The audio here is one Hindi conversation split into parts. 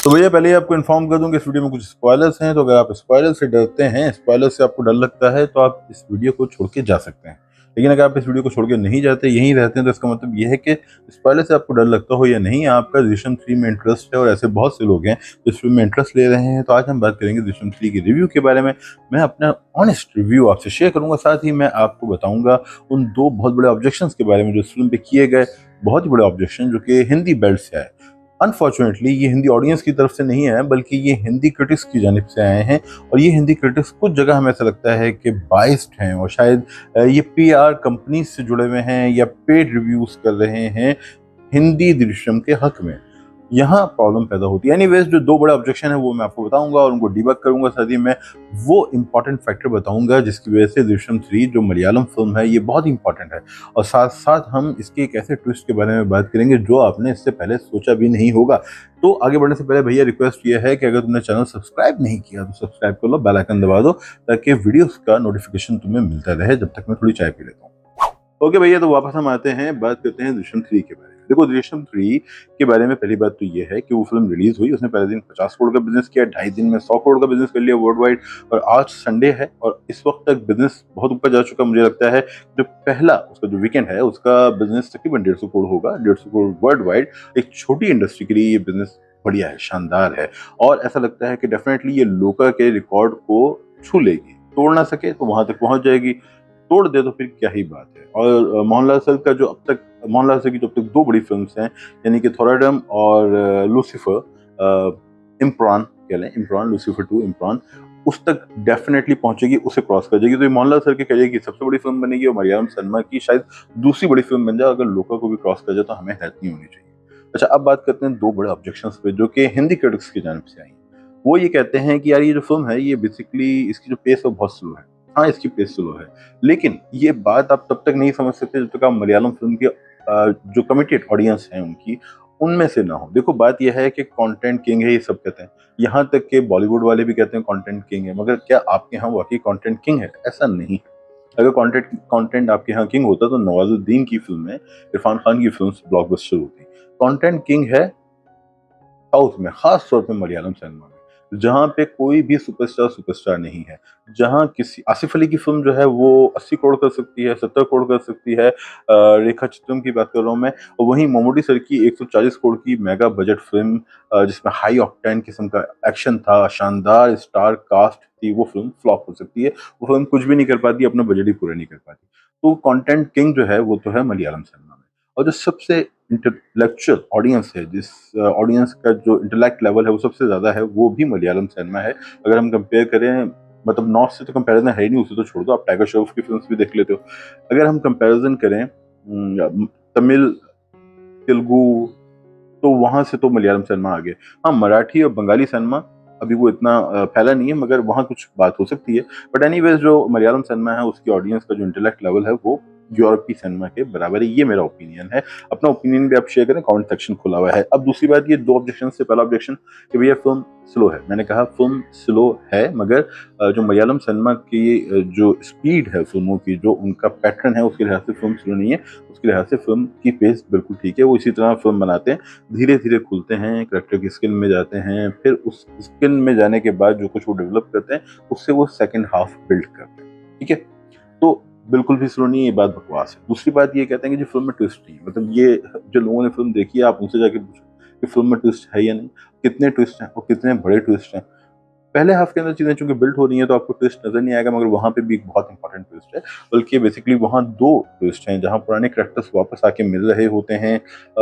तो भैया पहले ही आपको इन्फॉर्म कर दूं कि इस वीडियो में कुछ स्पॉयलर्स हैं, तो अगर आप स्पॉयलर से डरते हैं, स्पॉयलर से आपको डर लगता है, तो आप इस वीडियो को छोड़ के जा सकते हैं। लेकिन अगर आप इस वीडियो को छोड़ के नहीं जाते, यहीं रहते हैं, तो इसका मतलब ये है कि स्पॉयलर से आपको डर लगता हो या नहीं, आपका दृश्यम 3 में इंटरेस्ट है। और ऐसे बहुत से लोग हैं जो इस फिल्म में इंटरेस्ट ले रहे हैं। तो आज हम बात करेंगे दृश्यम 3 की रिव्यू के बारे में। मैं अपना ऑनेस्ट रिव्यू आपसे शेयर करूंगा, साथ ही मैं आपको बताऊंगा उन दो बहुत बड़े ऑब्जेक्शंस के बारे में जो इस फिल्म पे किए गए, बहुत ही बड़े ऑब्जेक्शन जो कि हिंदी बेल्ट से आए। अनफॉर्चुनेटली ये हिंदी ऑडियंस की तरफ से नहीं है, बल्कि ये हिंदी क्रिटिक्स की जानिब से आए हैं। और ये हिंदी क्रिटिक्स कुछ जगह हमें ऐसा लगता है कि बाइस्ड हैं, और शायद ये पीआर कंपनी से जुड़े हुए हैं या पेड रिव्यूज कर रहे हैं हिंदी दृश्यम के हक में। यहाँ प्रॉब्लम पैदा होती है। एनीवेज, जो दो बड़े ऑब्जेक्शन है वो मैं आपको बताऊंगा और उनको डिबग करूंगा। साथ ही मैं वो इंपॉर्टेंट फैक्टर बताऊंगा जिसकी वजह से दृश्यम 3 जो मलयालम फिल्म है ये बहुत इंपॉर्टेंट है। और साथ साथ हम इसके एक ऐसे ट्विस्ट के बारे में बात करेंगे जो आपने इससे पहले सोचा भी नहीं होगा। तो आगे बढ़ने से पहले भैया रिक्वेस्ट ये है कि अगर तुमने चैनल सब्सक्राइब नहीं किया तो सब्सक्राइब कर लो, बेल आइकन दबा दो, ताकि वीडियोस का नोटिफिकेशन तुम्हें मिलता रहे जब तक मैं थोड़ी चाय पी लेता हूँ। ओके भैया, तो वापस हम आते हैं, बात करते हैं दृश्यम 3 के बारे में। देखो, दृश्यम 3 के बारे में पहली बात तो ये है कि वो फिल्म रिलीज हुई, उसने पहले दिन 50 करोड़ का बिजनेस किया, 2.5 दिन में 100 करोड़ का बिजनेस कर लिया वर्ल्ड वाइड। और आज संडे है और इस वक्त तक बिजनेस बहुत ऊपर जा चुका। मुझे लगता है जो पहला उसका जो वीकेंड है उसका बिजनेस तकरीबन 150 करोड़ होगा, 150 करोड़ वर्ल्ड वाइड। एक छोटी इंडस्ट्री के लिए ये बिजनेस बढ़िया है, शानदार है। और ऐसा लगता है कि डेफिनेटली ये लोका के रिकॉर्ड को छू लेगी, तोड़ ना सके तो वहां तक पहुंच जाएगी, तोड़ दे तो फिर क्या ही बात है। और मोहनलाल सर का जो अब तक, मोहनलाल सर की जो अब तक दो बड़ी फिल्म्स हैं, यानी कि थोराडम और लूसीफर, इम्प्रान कह लें, इम्प्रान, लूसीफर 2 इम्प्रान, उस तक डेफिनेटली पहुंचेगी, उसे क्रॉस कर जाएगी। तो ये मोहनलाल सर के करियर की सबसे बड़ी फिल्म बनेगी और मलयालम सिनेमा की शायद दूसरी बड़ी फिल्म बन जाए। अगर लोका को भी क्रॉस कर जाए तो हमें हैरत नहीं होनी चाहिए। अच्छा, अब बात करते हैं दो बड़े ऑब्जेक्शंस पे जो कि हिंदी क्रिटिक्स की जानिब से आई हैं। वो ये कहते हैं कि यार ये जो फिल्म है ये बेसिकली इसकी जो पेस है बहुत स्लो है। हाँ, इसकी पेस स्लो है, लेकिन ये बात आप तब तक नहीं समझ सकते जब तक आप मलयालम फिल्म के जो कमिटेड ऑडियंस हैं उनकी, उनमें से ना हो। देखो, बात यह है कि कंटेंट किंग है, ये सब कहते हैं, यहाँ तक के बॉलीवुड वाले भी कहते हैं कंटेंट किंग है। मगर क्या आपके यहाँ वाकई कंटेंट किंग है? ऐसा नहीं। अगर कंटेंट आपके यहाँ किंग होता तो नवाजुद्दीन की फिल्में, इरफान खान की फिल्म ब्लॉकबस्टर होती। कंटेंट किंग है साउथ में, खास तौर पे मलयालम सिनेमा में, जहाँ पे कोई भी सुपरस्टार नहीं है। जहाँ किसी आसिफ अली की फिल्म जो है वो 80 करोड़ कर सकती है, 70 करोड़ कर सकती है, रेखा चित्रम की बात कर रहा हूँ मैं। और वहीं मोमोडी सर की 140 करोड़ की मेगा बजट फिल्म, जिसमें हाई ऑक्टेन किस्म का एक्शन था, शानदार स्टार कास्ट थी, वो फिल्म फ्लॉप हो सकती है। वो फिल्म कुछ भी नहीं कर पाती, अपना बजट ही पूरा नहीं कर पाती। तो कंटेंट किंग जो है वो तो है मलयालम सिनेमा में। और जो सबसे इंटेलेक्चुअल ऑडियंस है, जिस ऑडियंस का जो इंटेलेक्ट लेवल है वो सबसे ज़्यादा है, वो भी मलयालम सिनेमा है। अगर हम कंपेयर करें, मतलब नॉर्थ से तो कंपैरिजन है ही नहीं, उसे तो छोड़ दो, आप टाइगर श्रॉफ की फिल्म्स भी देख लेते हो। अगर हम कंपैरिजन करें तमिल, तेलुगु, तो वहाँ से तो मलयालम सिनेमा आगे। हाँ, मराठी और बंगाली सिनेमा अभी वो इतना फैला नहीं है, मगर वहाँ कुछ बात हो सकती है। बट एनीवेज, जो मलयालम सिनेमा है उसकी ऑडियंस का जो इंटेलेक्ट लेवल है वो यूरोपीय सिनेमा के बराबर है। ये मेरा ओपिनियन है। अपना ओपिनियन भी आप शेयर करें, कमेंट सेक्शन खुला हुआ है। अब दूसरी बात, ये दो ऑब्जेक्शन से पहला ऑब्जेक्शन कि भैया फिल्म स्लो है। मैंने कहा फिल्म स्लो है, मगर जो मलयालम सिनेमा की जो स्पीड है फिल्मों की, जो उनका पैटर्न है, उसके लिहाज से फिल्म स्लो नहीं है। उसके लिहाज से फिल्म की पेस बिल्कुल ठीक है। वो इसी तरह फिल्म बनाते हैं, धीरे धीरे खुलते हैं, करेक्टर की स्किन में जाते हैं, फिर उस स्किन में जाने के बाद जो कुछ वो डेवलप करते हैं उससे वो सेकंड हाफ बिल्ड करते हैं। ठीक है, तो बिल्कुल भी स्लो नहीं है, ये बात बकवास है। दूसरी बात ये कहते हैं कि जो फिल्म में ट्विस्ट नहीं है, मतलब ये जो लोगों ने फिल्म देखी है, आप उनसे जाके पूछो कि फिल्म में ट्विस्ट है या नहीं, कितने ट्विस्ट हैं और कितने बड़े ट्विस्ट हैं। पहले हाफ के अंदर चीजें चूंकि बिल्ड हो रही हैं तो आपको ट्विस्ट नजर नहीं आएगा, मगर वहां पे भी एक बहुत इंपॉर्टेंट ट्विस्ट है। बल्कि बेसिकली वहां दो ट्विस्ट हैं, जहां पुराने कैरेक्टर्स वापस आके मिल रहे होते हैं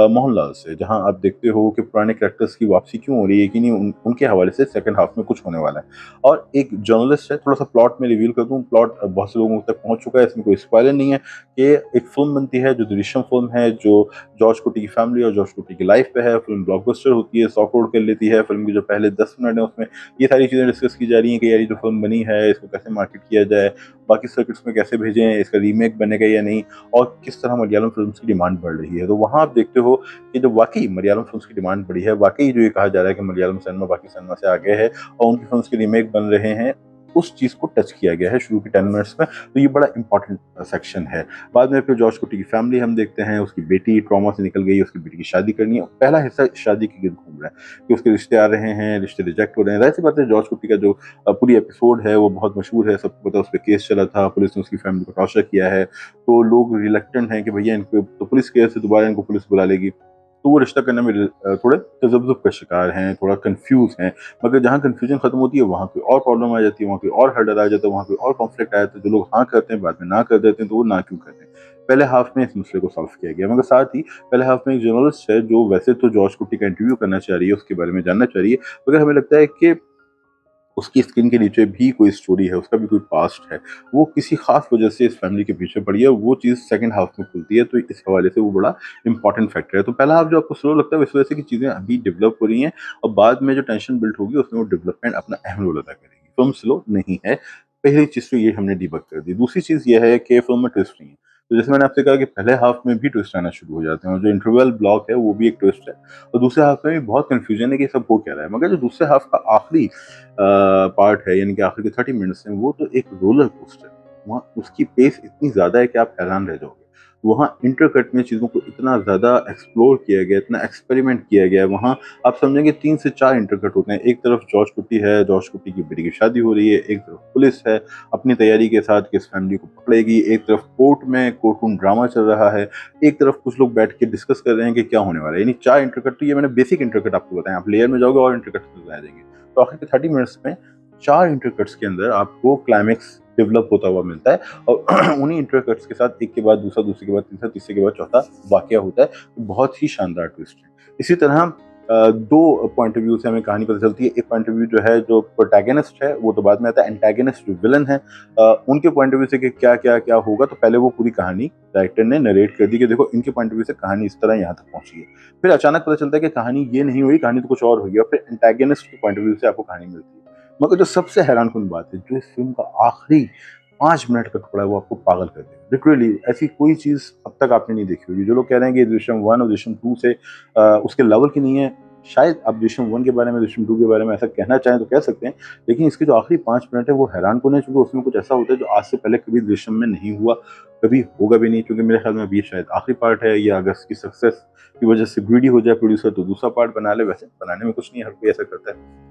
मोहनलाल से। जहां आप देखते हो कि पुराने कैरेक्टर्स की वापसी क्यों हो रही है, कि नहीं उनके हवाले से सेकंड हाफ में कुछ होने वाला है। और एक जर्नलिस्ट है, थोड़ा सा प्लॉट में रिवील कर दूं, प्लॉट बहुत से लोगों तक पहुंच चुका है, इसमें कोई स्पॉइलर नहीं है। कि एक फिल्म बनती है जो दृश्यम फिल्म है, जो जॉर्ज कुटी की फैमिली और जॉर्ज कुटी की लाइफ पे है। फिल्म ब्लॉकबस्टर होती है, 100 करोड़ कर लेती है। फिल्म के जो पहले 10 मिनट है उसमें ये सारी चीज़ें डिस्कस की जा रही हैं कि यार ये जो फिल्म बनी है इसको कैसे मार्केट किया जाए, बाकी सर्किट्स में कैसे भेजें, इसका रीमेक बनेगा या नहीं, और किस तरह मलयालम फिल्म्स की डिमांड बढ़ रही है। तो वहाँ आप देखते हो कि जब वाकई मलयालम फिल्म्स की डिमांड बढ़ी है, वाकई जो ये कहा जा रहा है कि मलयालम सिनेमा बाकी सिनेमा से आगे है और उनकी फिल्म्स के रीमेक बन रहे हैं, उस चीज़ को टच किया गया है शुरू के 10 मिनट्स में, तो ये बड़ा इंपॉर्टेंट सेक्शन है। बाद में फिर जॉर्ज कुटी की फैमिली हम देखते हैं, उसकी बेटी ट्रॉमा से निकल गई, उसकी बेटी की शादी करनी है, पहला हिस्सा शादी के गिर्द घूम रहा है कि उसके रिश्ते आ रहे हैं, रिश्ते रिजेक्ट हो रहे हैं। ज़ाहिर सी बात है जॉर्ज कुटी का जो पूरी एपिसोड है वो बहुत मशहूर है, सबको पता है उस पर केस चला था, पुलिस ने उसकी फैमिली को टॉर्चर किया है, तो लोग रिलक्टेंट हैं कि भैया इनको तो पुलिस केस से दोबारा इनको पुलिस बुला लेगी, तो वो रिश्ता करने में थोड़े तजब्जुब का शिकार हैं, थोड़ा कंफ्यूज हैं। मगर जहाँ कंफ्यूजन खत्म होती है वहाँ कोई और प्रॉब्लम आ जाती है, वहाँ कोई और हर्डल आ जाता है, वहाँ कोई और कॉन्फ्लिक्ट आ जाता है। जो लोग हाँ करते हैं बाद में ना कर देते हैं, तो वो ना क्यों करते हैं। पहले हाफ में इस मसले को सॉल्व किया गया, मगर साथ ही पहले हाफ में एक जर्नलिस्ट है जो वैसे तो जॉर्ज कुटी का इंटरव्यू करना चाह रही है, उसके बारे में जानना चाह रही है, मगर हमें लगता है कि उसकी स्किन के नीचे भी कोई स्टोरी है, उसका भी कोई पास्ट है, वो किसी खास वजह से इस फैमिली के पीछे पड़ी है, वो चीज़ सेकंड हाफ में खुलती है, तो इस हवाले से वो बड़ा इंपॉर्टेंट फैक्टर है। तो पहला हाफ जो आपको स्लो लगता है इस वजह से कि चीज़ें अभी डेवलप हो रही हैं, और बाद में जो टेंशन बिल्ड होगी उसमें वो डेवलपमेंट अपना अहम रोल अदा करेगी। फिल्म स्लो नहीं है, पहली चीज़ तो ये हमने डिबक कर दी। दूसरी चीज़ ये है कि फिल्म में ट्विस्ट नहीं है। तो जैसे मैंने आपसे कहा कि पहले हाफ में भी ट्विस्ट आना शुरू हो जाते हैं, और जो इंटरवल ब्लॉक है वो भी एक ट्विस्ट है, और दूसरे हाफ में भी बहुत कंफ्यूजन है कि सब हो क्या रहा है। मगर जो दूसरे हाफ का आखिरी पार्ट है, यानी कि आखिर के 30 मिनट्स हैं, वो तो एक रोलर कोस्टर है। वहाँ उसकी पेस इतनी ज़्यादा है कि आप हैरान रह जाओगे। वहाँ इंटरकट में चीज़ों को इतना ज़्यादा एक्सप्लोर किया गया, इतना एक्सपेरिमेंट किया गया है। वहाँ आप समझेंगे 3 से 4 इंटरकट होते हैं। एक तरफ जॉर्ज कुट्टी है, जॉर्ज कुट्टी की बेटी की शादी हो रही है, एक तरफ पुलिस है अपनी तैयारी के साथ कि इस फैमिली को पकड़ेगी, एक तरफ कोर्ट में कोर्ट रूम ड्रामा चल रहा है, एक तरफ कुछ लोग बैठ के डिस्कस कर रहे हैं कि क्या होने वाला है। यानी 4 इंटरकट, तो ये मैंने बेसिक इंटरकट आपको बताया, आप लेयर में जाओगे और इंटरकट नजर आ जाएंगे। तो आखिर के 30 मिनट्स में 4 इंटरकट्स के अंदर आपको क्लाइमेक्स डेवलप होता हुआ मिलता है, और उन्हीं इंटरकट्स के साथ एक के बाद दूसरा, दूसरे के बाद तीसरा, तीसरे के बाद चौथा वाकया होता है। तो बहुत ही शानदार ट्विस्ट है। इसी तरह दो पॉइंट ऑफ व्यू से हमें कहानी पता चलती है। एक पॉइंट ऑफ व्यू जो है, जो प्रोटैगनिस्ट है वो तो बाद में आता है, एंटैगनिस्ट जो विलन है उनके पॉइंट ऑफ व्यू से कि क्या क्या क्या होगा, तो पहले वो पूरी कहानी डायरेक्टर ने नरेट कर दी कि देखो इनके पॉइंट ऑफ व्यू से कहानी इस तरह यहाँ तक पहुंची है। फिर अचानक पता चलता है कि कहानी ये नहीं हुई, कहानी तो कुछ और हुई, और फिर एंटैगनिस्ट के पॉइंट ऑफ व्यू से आपको कहानी मिलती है। मगर जो सबसे हैरानकुन बात है, जो इस फिल्म का आखिरी 5 मिनट का टुकड़ा है, वो आपको पागल कर देगा। लिटरली ऐसी कोई चीज़ अब तक आपने नहीं देखी होगी। जो लोग कह रहे हैं कि दृश्यम 1 और दृश्यम 2 से उसके लेवल की नहीं है, शायद आप दृश्यम 1 के बारे में, दृश्यम 2 के बारे में ऐसा कहना चाहें तो कह सकते हैं, लेकिन इसके जो आखिरी 5 मिनट है वो हैरानकुन है, क्योंकि उसमें कुछ ऐसा होता है जो आज से पहले कभी दृश्यम में नहीं हुआ, कभी होगा भी नहीं। क्योंकि मेरे ख्याल में अभी शायद आखिरी पार्ट है, या अगर इसकी सक्सेस की वजह से ग्रीडी हो जाए प्रोड्यूसर तो दूसरा पार्ट बना ले। वैसे बनाने में कुछ नहीं, हर कोई ऐसा करता है।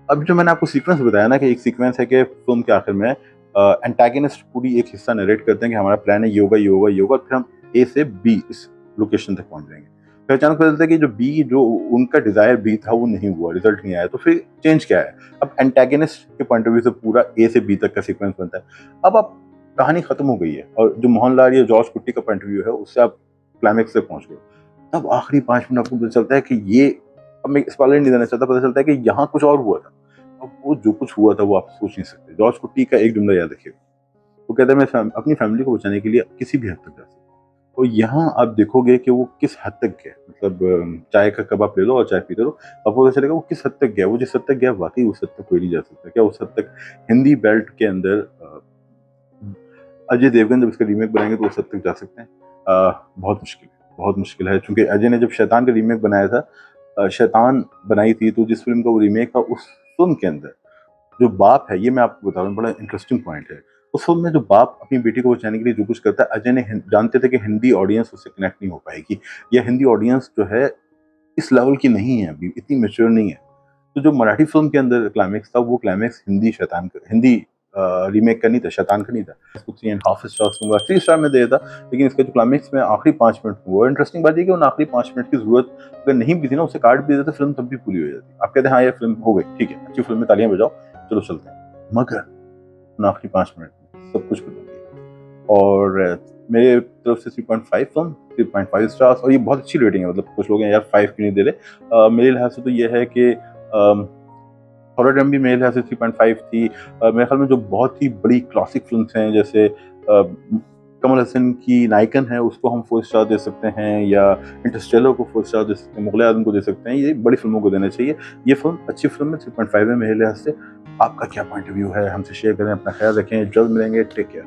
अब जो मैंने आपको सीक्वेंस बताया ना, कि एक सीक्वेंस है कि फिल्म के आखिर में एंटागनिस्ट पूरी एक हिस्सा नरेट करते हैं कि हमारा प्लान है ये होगा, ये होगा, ये होगा, फिर हम ए से बी इस लोकेशन तक पहुंच जाएंगे। फिर अचानक पता चलता है कि जो बी, जो उनका डिजायर बी था, वो नहीं हुआ, रिजल्ट नहीं आया। तो फिर चेंज क्या है? अब एंटागनिस्ट के पॉइंट ऑफ व्यू से पूरा ए से बी तक का सीक्वेंस बनता है। अब आप कहानी खत्म हो गई है, और जो मोहनलाल या जॉर्ज कुट्टी का पॉइंट ऑफ व्यू है उससे आप क्लाइमेक्स से पहुंच गए। तब आखिरी 5 मिनट आपको पता चलता है कि ये, अब मैं इस वाले नहीं देना चाहता, पता चलता है कि यहाँ कुछ और हुआ था। अब वो जो कुछ हुआ था वो आप सोच नहीं सकते। जॉर्ज कुट्टी का एक जुमला याद रखिएगा, वो कहता है मैं अपनी फैमिली को बचाने के लिए किसी भी हद तक जा सकता हूँ। तो यहाँ आप देखोगे कि वो किस हद तक गया। मतलब चाय का कप आप ले लो और चाय पीते रहो, आपको पता चलेगा वो किस हद तक गया। वो जिस हद तक गया, वाकई उस हद तक कोई नहीं जा सकता। क्या उस हद तक हिंदी बेल्ट के अंदर अजय देवगन जब इसका रीमेक बनाएंगे तो उस हद तक जा सकते हैं? बहुत मुश्किल है, बहुत मुश्किल है। चूंकि अजय ने जब शैतान का रीमेक बनाया था, शैतान बनाई थी, तो जिस फिल्म का वो रीमेक था, उस फिल्म के अंदर जो बाप है, ये मैं आपको बता रहा हूँ, बड़ा इंटरेस्टिंग पॉइंट है। उस फिल्म में जो बाप अपनी बेटी को बचाने के लिए जो कुछ करता है, अजय ने जानते थे कि हिंदी ऑडियंस उससे कनेक्ट नहीं हो पाएगी, या हिंदी ऑडियंस जो है इस लेवल की नहीं है, अभी इतनी मैच्योर नहीं है। तो जो मराठी फिल्म के अंदर क्लाइमेक्स था, वो क्लाइमेक्स हिंदी रीमेक का नहीं था, शैतान का नहीं था। इसको 3.5 स्टार्स दूंगा, 3 स्टार में दे देता। लेकिन इसका जो क्लाइमेक्स में आखिरी 5 मिनट हुआ, इंटरेस्टिंग बात ये कि उन आखिरी 5 मिनट की जरूरत अगर नहीं भी थी ना, उसे काट भी देते, फिल्म तब भी पूरी हो जाती। आप कहते हैं हाँ ये फिल्म हो गई, ठीक है, अच्छी फिल्म में तालियां बजाओ, चलो चलते हैं। मगर उन आखिरी 5 मिनट में सब कुछ बदल गया। और मेरे तरफ से 3.5 फिल्म, 3.5 स्टार्स, और ये बहुत अच्छी रेटिंग है। मतलब कुछ लोग हैं यार 5 क्यों नहीं दे रहे। मेरे लिहाज से तो ये है कि हॉरर ड्रामा भी मेरे लिहाज से 3.5 थी। मेरे ख्याल में जो बहुत ही बड़ी क्लासिक फिल्म्स हैं, जैसे कमल हसन की नायकन है, उसको हम 4 स्टार दे सकते हैं, या इंटरस्टेलर को 4 स्टार दे सकते हैं, मुगल आजम को दे सकते हैं। ये बड़ी फिल्मों को देना चाहिए। ये फिल्म अच्छी फिल्म है, 3.5 है मेरे लिहाज से। आपका क्या पॉइंट ऑफ व्यू है? हमसे शेयर करें, अपना ख्याल रखें, जल्द मिलेंगे, टेक केयर।